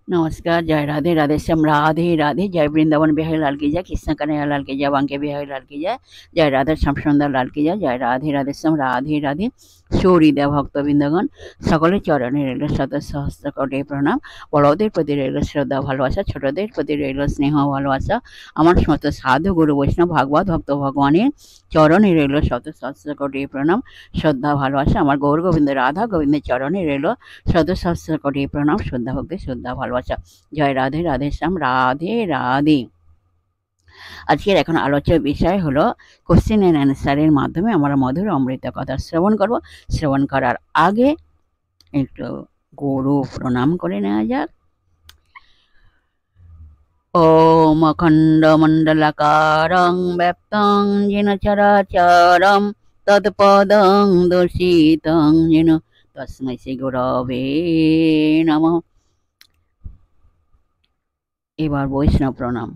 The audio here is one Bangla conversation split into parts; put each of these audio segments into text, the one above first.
नमस्कार, जय राधे, राधे श्याम, राधे राधे, जय वृंदावन बिहारी लाल की जय, कृष्ण कन्हैया लाल की जय, बांके बिहारी लाल की जय राधे श्याम सुंदर लाल की जय राधे राधे श्याम, राधे राधे। সুহৃদয় ভক্তবৃন্দগণ, সকলের চরণে রইল শত সহস্র কোটি প্রণাম। বড়দের প্রতি রইল শ্রদ্ধা ভালোবাসা, ছোটদের প্রতি রইল স্নেহ ভালোবাসা। আমার সমস্ত সাধু গুরু বৈষ্ণব ভাগবত ভক্ত ভগবানের চরণে রইল শত সহস্র কোটি প্রণাম, শ্রদ্ধা ভালোবাসা। আমার গৌর গোবিন্দ রাধা গোবিন্দের চরণে রইল শত সহস্র কোটি প্রণাম, শ্রদ্ধা ভক্তি, শ্রদ্ধা ভালোবাসা। জয় রাধে, রাধে শ্যাম, রাধে রাধে। আজকের এখন আলোচ্য বিষয় হলো কোশ্চেন অ্যান্ড অ্যান্সারের মাধ্যমে আমরা মধুর অমৃত কথা শ্রবণ করব। শ্রবণ করার আগে একটু গুরু প্রণাম করে নেওয়া যাক। ওম অখণ্ডমণ্ডলাকারং ব্যাপ্তং যেন চরাচরম তৎপদং দর্শিতং যেন তস্मै শ্রী গুরবে নমঃ। এবার বৈষ্ণব প্রণাম।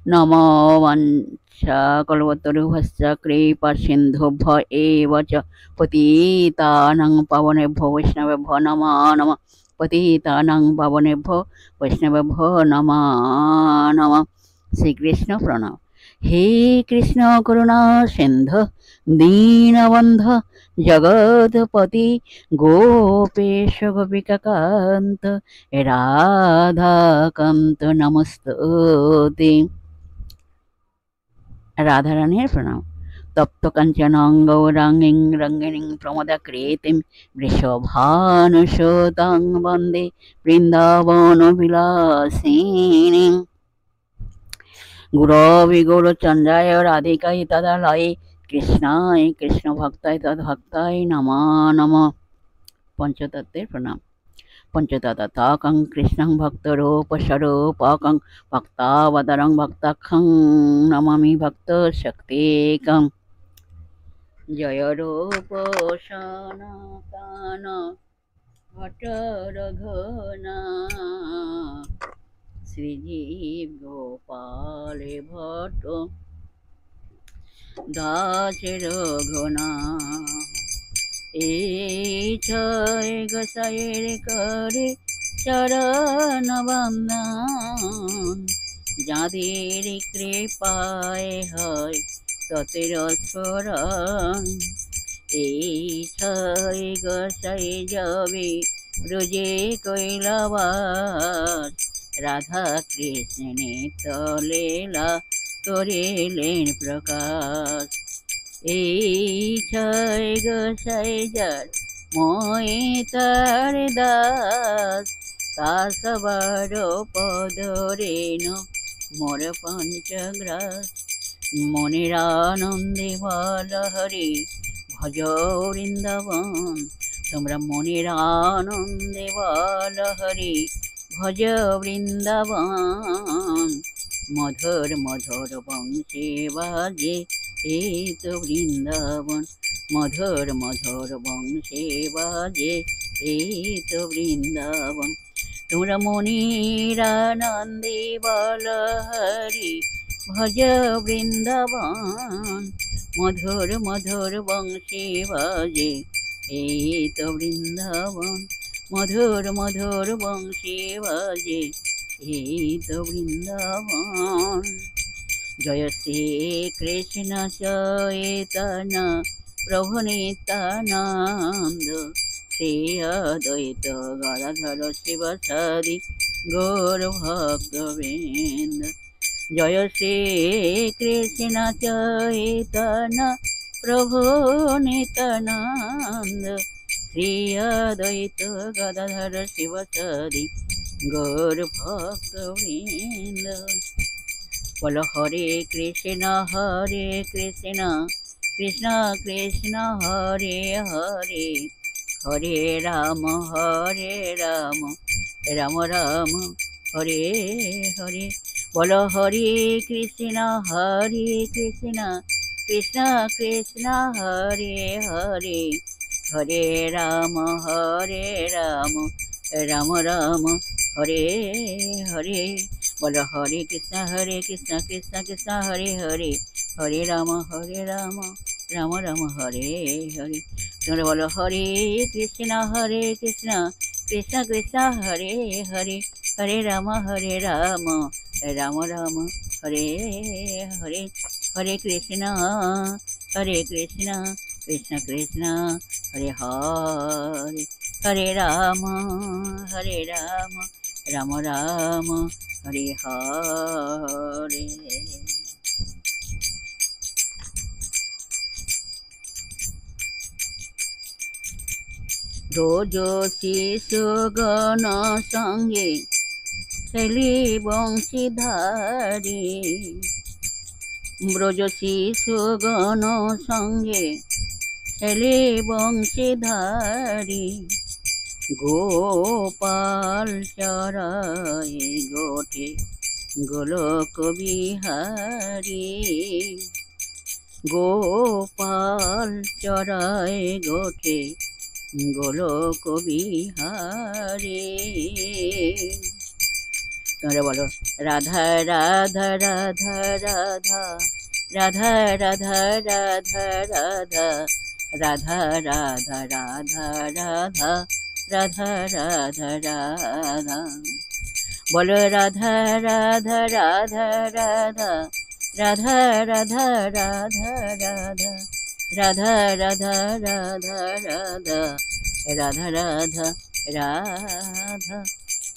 নমো বাঞ্ছাকল্পতরুভ্যশ্চ কৃপা সিন্ধুভ্য এব চ পতিতানাং পাবনেভ্যো বৈষ্ণবেভ্যো নমো নমঃ। পতিতানাং পাবনেভ্যো বৈষ্ণবেভ্যো নমো নমঃ। শ্রীকৃষ্ণ প্রণাম। হে কৃষ্ণ করুণা সিন্ধু দীনবন্ধ জগৎপতি গোপেশ গোপিকাকান্ত রাধাকান্ত নমস্তুতে। রাধারানীর প্রণাম। তপ্ত কাঞ্চনং গৌরাঙ্গীং রঙ্গিণীং প্রমদাকৃতিং বৃষভানুসুতাং বন্দে বৃন্দাবন বিলাসিনীং। গুরবে গৌরচন্দ্রায় রাধিকায় তদালয়ে কৃষ্ণায় কৃষ্ণ ভক্তায় তদ্ভক্তায় নমো নমঃ। পঞ্চতত্ত্বের প্রণাম। পঞ্চতত্ত্বাকং কৃষ্ণং ভক্তরূপস্বরূপকং ভক্তাবতারং ভক্তাখ্যং নমামি ভক্তশক্তিকং। জয় রূপ সনাতন ভট্ট রঘুনা শ্রীজীব গোপাল ভট্ট দাস রঘুনা। এই ছয় গোসাইয়ের করে চরণ বন্দন, যাদের কৃপায় হয় ততের স্মরণ। এই ছয় গোসাই যাবে ব্রজে কৈলাবাস, রাধা কৃষ্ণের তলীলা করিলেন প্রকাশ। এই ছয় গোসাই যার মই তার দাস, তা সবার পদরেণ মোর পঞ্চগ্রাস। মনের আনন্দে বল হরি ভজ বৃন্দাবন, তোমরা মনের আনন্দে বল হরি ভজ বৃন্দাবন। মধুর মধুর বংশী বাজে এই তো বৃন্দাবন, মধুর মধুর বংশী বাজে এই তো বৃন্দাবন। তোমরা মনির আনন্দে বল হরি ভজ বৃন্দাবন, মধুর মধুর বংশী বাজে এই তো বৃন্দাবন, মধুর মধুর বংশী বাজে এই তো বৃন্দাবন। জয় শ্রী কৃষ্ণ চৈতন্য প্রভু নিত্যানন্দ, শ্রী অদ্বৈত গদাধর শিবসাদি গৌর ভক্তবৃন্দ। জয় শ্রী কৃষ্ণ চৈতন্য প্রভু নিত্যানন্দ, শ্রী অদ্বৈত গদাধর শিবসাদি গৌর ভক্তবৃন্দ। বলো হরে কৃষ্ণ কৃষ্ণ কৃষ্ণ হরে হরে, হরে রাম রাম রাম হরে হরে। বলো হরে কৃষ্ণ কৃষ্ণ কৃষ্ণ হরে হরে, হরে রাম রাম রাম হরে হরে। বলো হরে কৃষ্ণ কৃষ্ণ কৃষ্ণ হরে হরে, হরে রাম রাম রাম হরে হরে। তোমরা বলো হরে কৃষ্ণ কৃষ্ণ कृष्ण कृष्ण हरे हरे हरे राम राम राम हरे हरे हरे कृष्ण कृष्ण कृष्ण हरे हरे हरे राम राम राम हरे हरे। ব্রজ শিশুগণ সঙ্গে ছেলে বংশীধারী, ব্রজ শিশুগণ সঙ্গে ছেলে বংশীধারী, গোপাল চরায় গোঠে গোলক বিহারী, গোপাল চরায় গোঠে গোলক বিহারী। তোমরা বলো রাধা রাধা রাধা রাধা রাধা রাধা রাধা রাধা রাধা রাধা রাধা রাধা রাধা রাধা রাধা। বলো রাধা রাধা রাধা রাধা রাধা রাধা রাধা রাধা রাধা রাধা রাধা রাধা রাধা রাধা রাধা।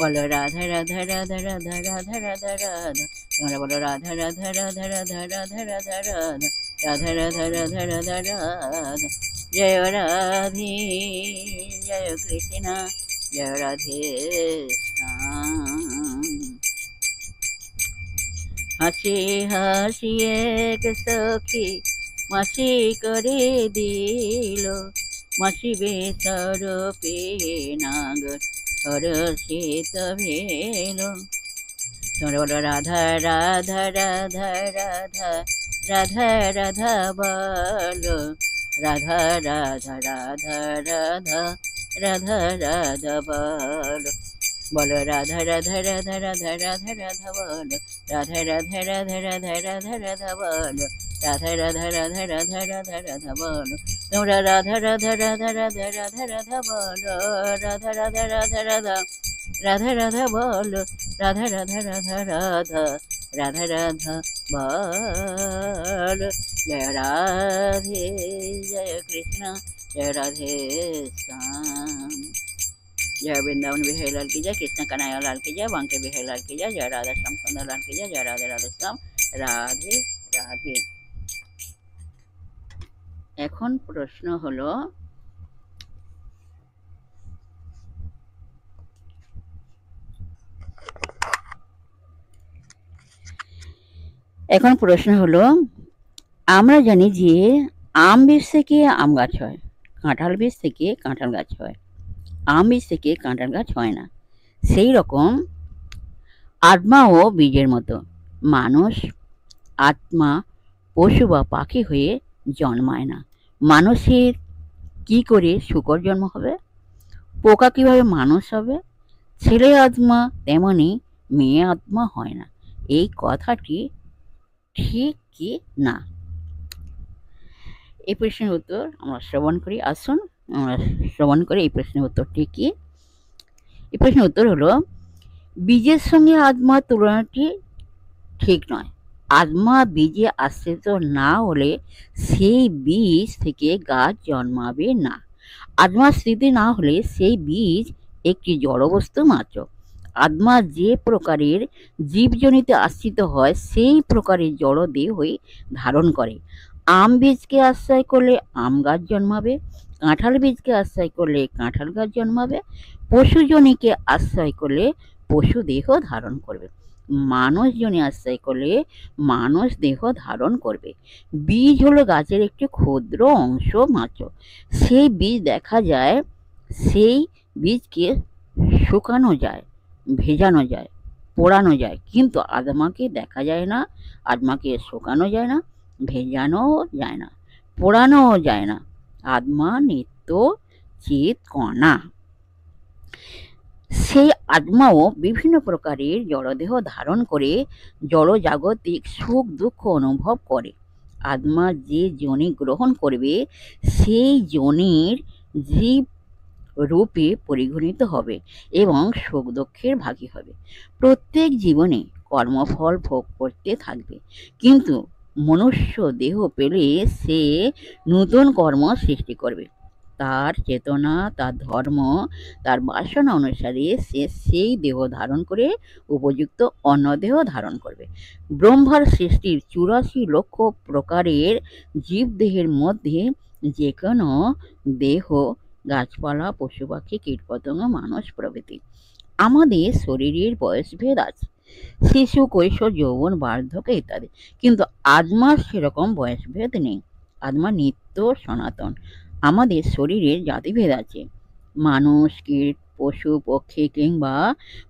বলো রাধা রাধা রাধা রাধা রাধা রাধা রাধা। তোমরা বলো রাধা রাধা রাধা রাধা রাধা রাধা রাধা রাধা রাধা রাধা রাধা রাধা। জয় রাধে জয় কৃষ্ণ জয় রাধে শ্যাম। হাসি হাসি এক সখী মাসি করে দিল, মাসি বেসর পেয়ে নাগর হরষিত ভেল। তোমরা বলো রাধা রাধা রাধা রাধা রাধা রাধা বলো রাধা রাধা রাধা রাধা রাধা রাধা বলো। বলো রাধা রাধা রাধা রাধা রাধা রাধা বলো রাধা রাধা রাধা রাধা রাধা রাধা বলো রাধা রাধা রাধা রাধা রাধা রাধা বলো। তোমরা রাধা রাধা রাধা রাধা রাধা রাধা বলো রাধা রাধা রাধা রাধা রাধা রাধা বলো রাধা রাধা রাধা রাধা রাধা রাধা বলো। জয় রাধে জয় কৃষ্ণ জয় রাধে শ্যাম। जय वृंदावन बिहारी लाल की जय, कृष्ण कन्हैया लाल की जय, बांके बिहारी लाल की जय, जय राधा श्याम सुंदर लाल की जय, जय राधे राधे श्याम राधे राधे। এখন প্রশ্ন হলো আমরা জানি যে আম বীজ থেকে আম গাছ হয়, কাঁঠাল বীজ থেকে কাঁঠাল গাছ হয়, আম বীজ থেকে কাঁঠাল গাছ হয় না। সেই রকম আত্মাও বীজের মতো। মানুষ আত্মা পশু বা পাখি হয়ে জন্মায় না। মানুষের কি করে শূকর জন্ম হবে, পোকা কিভাবে মানুষ হবে, ছেলে আত্মা তেমনি মেয়ে আত্মা হয় না। এই কথাটি ঠিক কি না? এই প্রশ্নের উত্তর আমরা শ্রবণ করি। আসুন আমরা শ্রবণ করি এই প্রশ্নের উত্তরটি কি। এই প্রশ্নের উত্তর হলো বীজের সঙ্গে আত্মার তুলনাটি ঠিক নয়। আত্মা বীজে আশ্রিত না হলে সেই বীজ থেকে গাছ জন্মাবে না। আত্মার স্মৃতি না হলে সেই বীজ একটি জড়বস্তু মাত্র। আত্মা যে প্রকারের জীবজনিতে আশ্রিত হয় সেই প্রকারের জড় দেহই ধারণ করে। আম বীজকে আশ্রয় করলে আম গাছ জন্মাবে, কাঁঠাল বীজকে আশ্রয় করলে কাঁঠাল গাছ জন্মাবে, পশুজনিকে আশ্রয় করলে পশু দেহ ধারণ করবে, মানুষ জনে আশ্রয় করলে মানুষ দেহ ধারণ করবে। বীজ হলো গাছের একটি ক্ষুদ্র অংশ মাত্র। সেই বীজ দেখা যায়, সেই বীজকে শুকানো যায়, ভেজানো যায়, পোড়ানো যায়, কিন্তু আত্মাকে দেখা যায় না। আত্মাকে শুকানো যায় না, ভেজানোও যায় না, পোড়ানোও যায় না। আত্মা নিত্য চিৎ কণা। সেই আত্মাও বিভিন্ন প্রকারের জড়দেহ ধারণ করে জড়জাগতিক সুখ দুঃখ অনুভব করে। আত্মা যে যোনি গ্রহণ করবে সেই যোনির জীব রূপে পরিগণিত হবে এবং সুখ দুঃখের ভাগী হবে। প্রত্যেক জীবনে কর্মফল ভোগ করতে থাকবে, কিন্তু মনুষ্য দেহ পেলে সে নতুন কর্ম সৃষ্টি করবে। তার চেতনা, তার ধর্ম, তার বাসনা অনুসারে সে সেই দেহ ধারণ করে উপযুক্ত অন্য দেহ ধারণ করবে। ব্রহ্মার সৃষ্টির 84 লক্ষ প্রকারের জীবদেহের মধ্যে যে কোনো দেহ, গাছপালা, পশু পাখি, কীটপতঙ্গ, মানুষ প্রভৃতি। আমাদের শরীরের বয়সভেদ আছে, শিশু, কৈশোর, যৌবন, বার্ধক্য ইত্যাদি, কিন্তু আত্মার সেরকম বয়সভেদ নেই। আত্মা নিত্য সনাতন। আমাদের শরীরের জাতিভেদ আছে, মানুষ, কীট, পশু পক্ষী কিংবা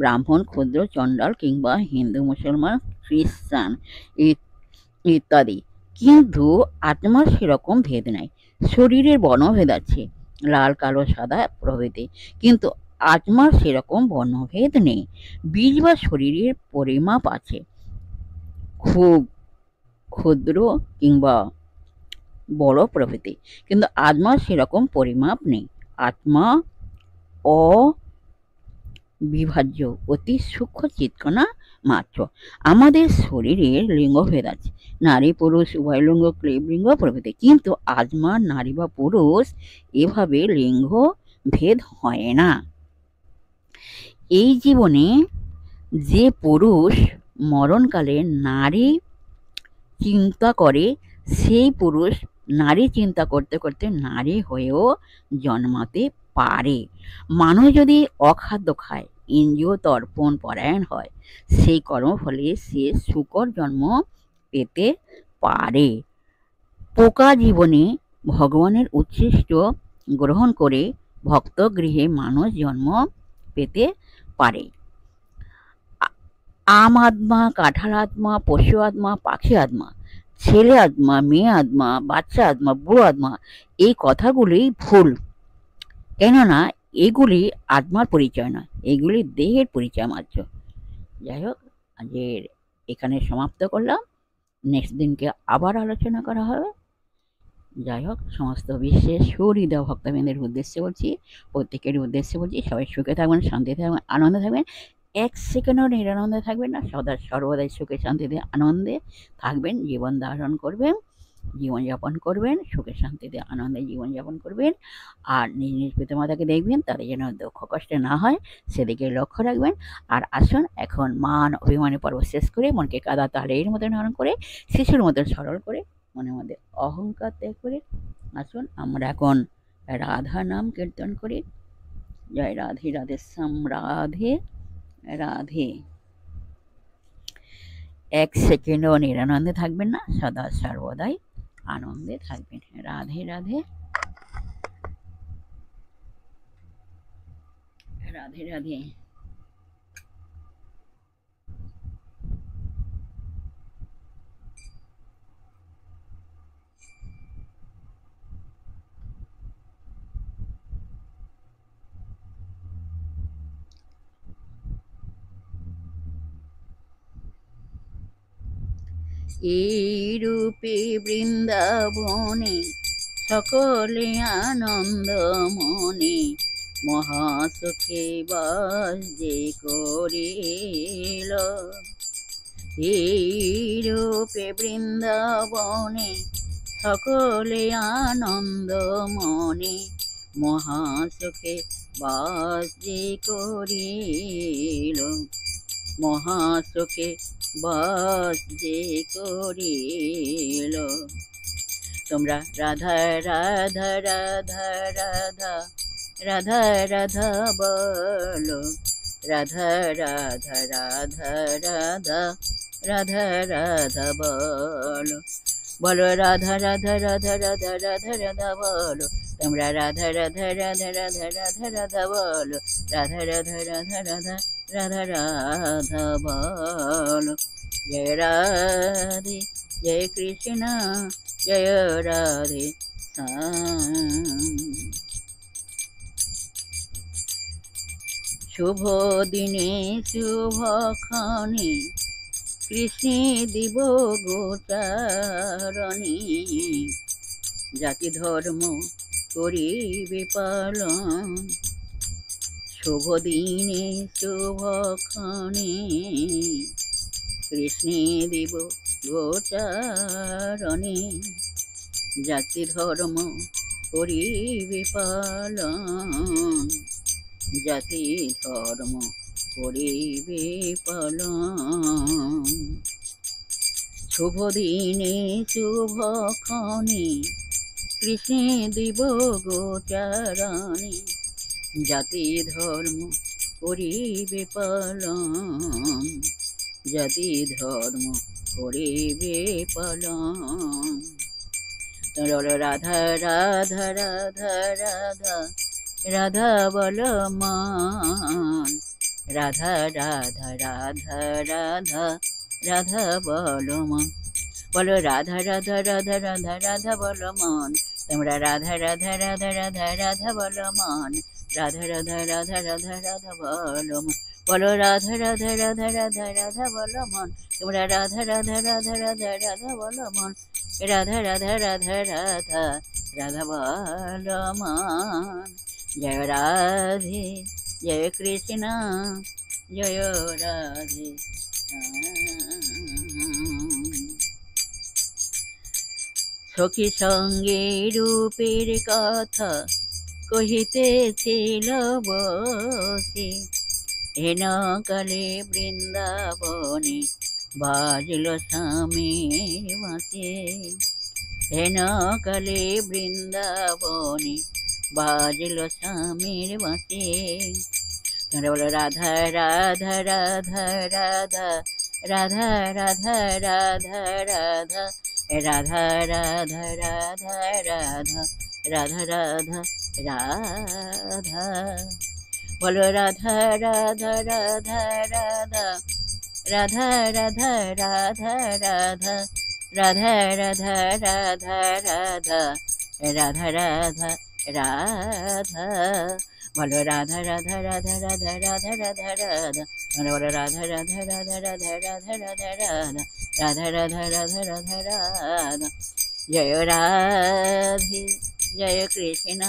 ব্রাহ্মণ, ক্ষুদ্র, চণ্ডাল কিংবা হিন্দু, মুসলমান, খ্রিস্টান ইত্যাদি, কিন্তু আত্মার সেরকম ভেদ নাই। শরীরের বর্ণভেদ আছে, লাল, কালো, সাদা প্রভৃতি, কিন্তু আত্মার সেরকম বর্ণভেদ নেই। বীজ বা শরীরের পরিমাপ আছে, খুব ক্ষুদ্র কিংবা বড় প্রভৃতি, কিন্তু আত্মার সেরকম পরিমাপ নেই। আত্মা অবিভাজ্য, অতি সূক্ষ্ম চিৎকণা মাত্র। আমাদের শরীরের লিঙ্গভেদ আছে, নারী পুরুষ উভয় লিঙ্গ, ক্লীব লিঙ্গ প্রভৃতি, কিন্তু আত্মার নারী বা পুরুষ এভাবে লিঙ্গ ভেদ হয় না। এই জীবনে যে পুরুষ মরণকালে নারী চিন্তা করে, সেই পুরুষ নারী চিন্তা করতে করতে নারী হয়েও জন্মাতে পারে। মানুষ যদি অখাদ্য খায়, ইন্দ্রিয় তর্পণ পরায়ণ হয়, সেই কর্মফলে সে শূকর জন্ম পেতে পারে। পোকা জীবনে ভগবানের উচ্ছিষ্ট গ্রহণ করে ভক্ত গৃহে মানুষ জন্ম পেতে পারে। আম আত্মা, কাঁঠাল আত্মা, পশু আত্মা, পাখি আত্মা, ছেলে আত্মা, মেয়ে আত্মা, বাচ্চা আত্মা, বুড়ো আত্মা, এই কথাগুলি ভুল। কেননা এগুলি আত্মার পরিচয় নয়, এগুলি দেহের পরিচয় মাত্র। যাই হোক, আজকের এখানে সমাপ্ত করলাম। নেক্সট দিনকে আবার আলোচনা করা হবে। যাই হোক, সমস্ত বিশ্বের সুহৃদয় ভক্তবৃন্দের উদ্দেশ্যে বলছি, প্রত্যেকের উদ্দেশ্যে বলছি, সবাই সুখে থাকবেন, শান্তিতে থাকবেন, আনন্দে থাকবেন। এক সেকেন্ডও নিরানন্দে থাকবেন না, সদা সর্বদাই সুখে শান্তিতে আনন্দে থাকবেন, জীবন ধারণ করবেন, জীবনযাপন করবেন, সুখে শান্তিতে আনন্দে জীবনযাপন করবেন। আর নিজ নিজ পিতামাতাকে দেখবেন, তাদের যেন দুঃখ কষ্টে না হয় সেদিকে লক্ষ্য রাখবেন। আর আসুন, এখন মান অভিমানের পর্ব শেষ করে মনকে কাদা তালের মতো ধারণ করে, শিশুর মতো সরল করে, মনের মধ্যে অহংকার ত্যাগ করে আসুন আমরা এখন রাধা নাম কীর্তন করি। জয় রাধে রাধে শ্যাম রাধে রাধে। এক সেকেন্ডও নিরানন্দে থাকবেন না, সদা সর্বদাই আনন্দে থাকবেন। রাধে রাধে রাধে রাধে। এই রূপে বৃন্দাবনে সকলে আনন্দ মনে, মহাসুখে বাস যে করিল। এই রূপে বৃন্দাবনে সকলে আনন্দ মনে, মহাসুখে বাস যে করিল। মহাসুখে বাস যে করিল। তোমরা রাধা রাধা রাধা রাধা রাধা রাধা বলো, রাধা রাধা রাধা রাধা রাধা রাধা বলো, বলো রাধা রাধা রাধা রাধা রাধা রাধা বলো। তোমরা রাধা রাধা রাধা রাধা রাধা রাধা বলো, রাধা রাধা রাধা রাধা রাধা রাধা বলো। জয় রাধে জয় কৃষ্ণ জয় রাধে শ্যাম। শুভ দিনে শুভক্ষণে কৃষ্ণে দিব গোচারণে, জাতি ধর্ম করিবে পালন, শুভ দিনে শুভক্ষণে কৃষ্ণে দেব গোচারণে জাতি ধর্ম করিবে পালন, জাতি ধর্ম করিবে পালন। শুভ দিনে শুভক্ষণে কৃষ্ণে দেব গোচারণে জাতি ধর্ম করিবে পালন, জাতি ধর্ম করিবে পালন। রাধা রাধা রাধা রাধা রাধা বলমান, রাধা রাধা রাধা রাধা রাধা বলমান। বলো রাধা রাধা রাধা রাধা রাধা বলমান, তোমরা রাধা রাধা রাধা রাধা রাধা বলমান, রাধা রাধা রাধা রাধা রাধা বলমান। বলো রাধা রাধা রাধা রাধা রাধা বলমান, তোমরা রাধা রাধা রাধা রাধা রাধা বলমান, রাধা রাধা রাধা রাধা রাধা বলমান। জয় রাধে জয় কৃষ্ণ জয় রাধে। সখী সঙ্গে রূপের কথা কহিতেছিল বসে, হেন কালে বৃন্দাবনে বাজল স্বামীর বাঁশি, হেন কালে বৃন্দাবনে বাজল স্বামীর বাঁশি। তোমরা বলো রাধা রাধা রাধা রাধা রাধা রাধা রাধা রাধা রাধা রাধা রাধা রাধা রাধা রাধা রাধা। বলো রাধা রাধা রাধা রাধা রাধা রাধা রাধা রাধা রাধা রাধা রাধা রাধা রাধা রাধা রাধা। বলো রাধা রাধা রাধা রাধা রাধা রাধা রাধা। বলো রাধা রাধা রাধা রাধা রাধা রাধা রাধা রাধা রাধা রাধা রাধা রাধা। জয় রাধে জয় কৃষ্ণ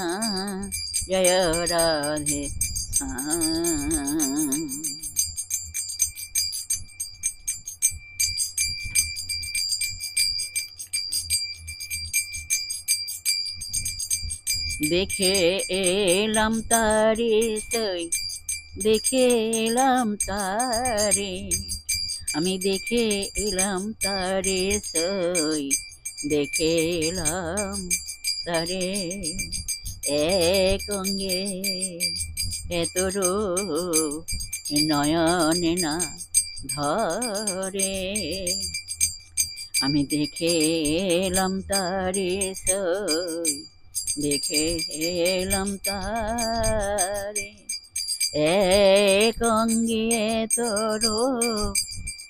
জয় রাধে। দেখে এলাম তারে সই, দেখে এলাম তারে, আমি দেখে এলাম তারে সই, দেখে এলাম তারে। এক অঙ্গে এত রূপ নয়নে না ধরে, আমি দেখে এলাম তারে সই, দেখে এলাম তারে। এক অঙ্গে তোর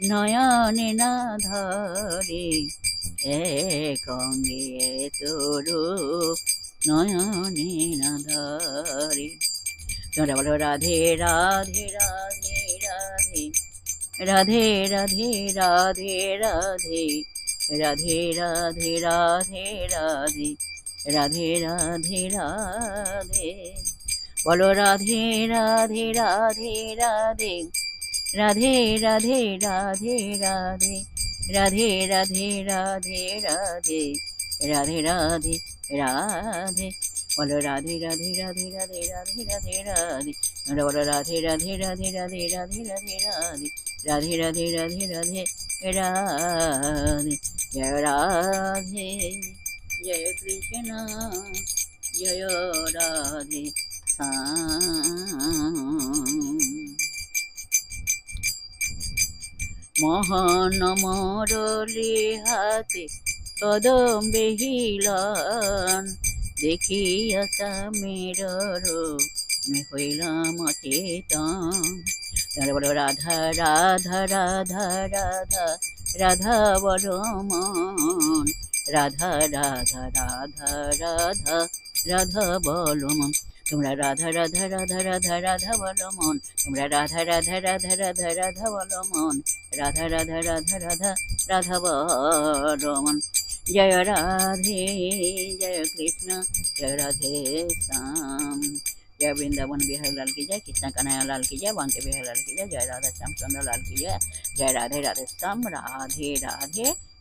নয়নে না ধরে, এক অঙ্গে তোর নয়নে না ধরে। তোমরা বলো রাধে রাধে রাধে রাধে রাধে রাধে রাধে রাধে রাধে রাধে রাধে রাধে রাধে রাধে রাধে। বলো রাধে রাধে রাধে রাধে রাধে রাধে রাধে রাধে রাধে রাধে রাধে রাধে রাধে রাধে রাধে। বলো রাধে রাধে রাধে রাধে রাধে রাধে রাধে। বলো রাধে রাধে রাধে রাধে রাধে রাধে রাধে রাধে রাধে রাধে রাধে রাধে। জয় রাধে জয় কৃষ্ণ জয় রাধে। মোহন মরলি হাতে কদম বেহিলান, দেখিয়া স্বামীর রূপ আমি হইলাম অচেতন। তাহলে বলো রাধা রাধা রাধা রাধা রাধা বলো মন, রাধা রাধা রাধা রাধা রাধা বলো মন। তোমরা রাধা রাধা রাধা রাধা রাধা বলো মন, তোমরা রাধা রাধা রাধা রাধা রাধা বলো মন, রাধা রাধা রাধা রাধা রাধা বলো মন। জয় রাধে জয় কৃষ্ণ জয় রাধে শ্যাম। जय वृंदावन बिहारी लाल की जय, कृष्ण कन्हैया लाल की जय, बांके बिहारी लाल की जय, जय राधा श्याम सुंदर लाल की जय, जय राधे राधे श्याम, राधे राधे।